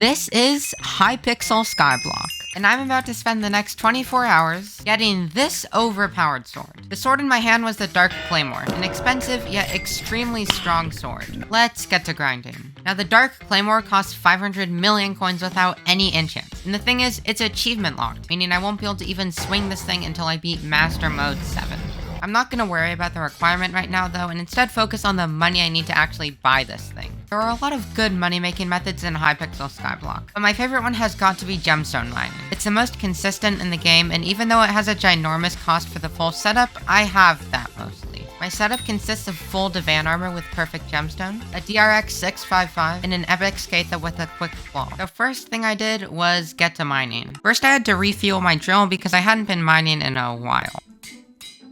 This is Hypixel Skyblock, and I'm about to spend the next 24 hours getting this overpowered sword. The sword in my hand was the Dark Claymore, an expensive yet extremely strong sword. Let's get to grinding. Now the Dark Claymore costs 500 million coins without any enchants, and the thing is, it's achievement locked, meaning I won't be able to even swing this thing until I beat Master Mode 7. I'm not going to worry about the requirement right now though, and instead focus on the money I need to actually buy this thing. There are a lot of good money making methods in Hypixel Skyblock, but my favorite one has got to be gemstone mining. It's the most consistent in the game, and even though it has a ginormous cost for the full setup, I have that mostly. My setup consists of full Divan armor with perfect gemstone, a DRX 655, and an epic Skatha with a quick claw. The first thing I did was get to mining. First I had to refuel my drill because I hadn't been mining in a while.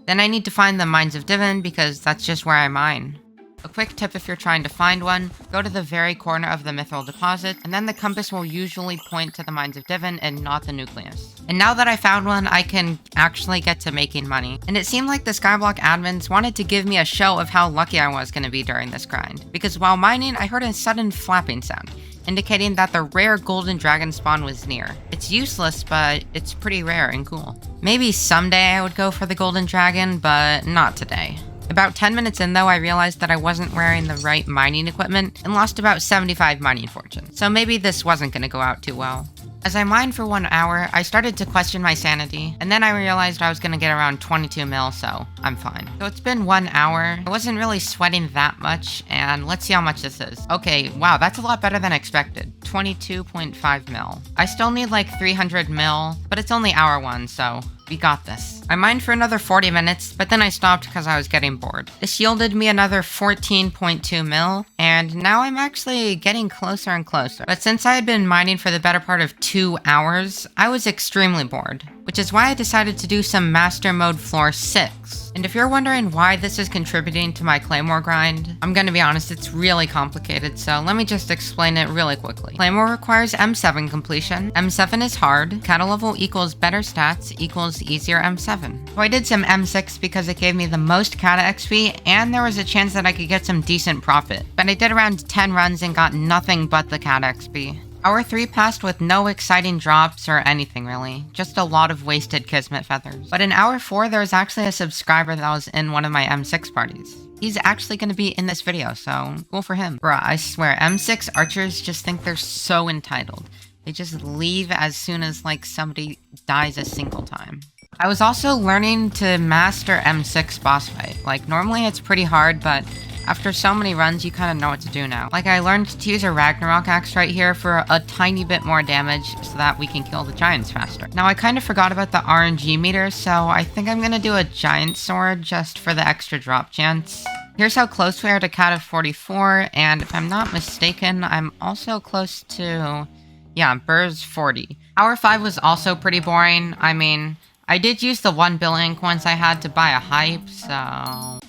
Then I need to find the Mines of Divin because that's just where I mine. A quick tip if you're trying to find one, go to the very corner of the mithril deposit, and then the compass will usually point to the Mines of Divin and not the nucleus. And now that I found one, I can actually get to making money. And it seemed like the Skyblock admins wanted to give me a show of how lucky I was going to be during this grind, because while mining, I heard a sudden flapping sound, indicating that the rare golden dragon spawn was near. It's useless, but it's pretty rare and cool. Maybe someday I would go for the golden dragon, but not today. About 10 minutes in though, I realized that I wasn't wearing the right mining equipment and lost about 75 mining fortune, so maybe this wasn't going to go out too well. As I mined for 1 hour, I started to question my sanity, and then I realized I was going to get around 22 mil, so I'm fine. So it's been 1 hour, I wasn't really sweating that much, and let's see how much this is. Okay, wow, that's a lot better than expected. 22.5 mil. I still need like 300 mil, but it's only hour 1, so we got this. I mined for another 40 minutes, but then I stopped because I was getting bored. This yielded me another 14.2 mil, and now I'm actually getting closer and closer. But since I had been mining for the better part of 2 hours, I was extremely bored, which is why I decided to do some Master Mode Floor 6. And if you're wondering why this is contributing to my Claymore grind, I'm gonna be honest, it's really complicated, so let me just explain it really quickly. Claymore requires M7 completion, M7 is hard, kata level equals better stats equals easier M7. So I did some M6 because it gave me the most kata XP, and there was a chance that I could get some decent profit. But I did around 10 runs and got nothing but the kata XP. Hour 3 passed with no exciting drops or anything really, just a lot of wasted Kismet feathers. But in hour 4 there was actually a subscriber that was in one of my M6 parties. He's actually going to be in this video, so cool for him. Bruh, I swear, M6 archers just think they're so entitled. They just leave as soon as like somebody dies a single time. I was also learning to master M6 boss fight. Like normally it's pretty hard, but after so many runs, you kind of know what to do now. Like, I learned to use a Ragnarok axe right here for a tiny bit more damage so that we can kill the giants faster. Now, I kind of forgot about the RNG meter, so I think I'm gonna do a giant sword just for the extra drop chance. Here's how close we are to Kata 44, and if I'm not mistaken, I'm also close to, yeah, Burrs 40. Hour 5 was also pretty boring. I mean, I did use the 1 billion coins I had to buy a hype, so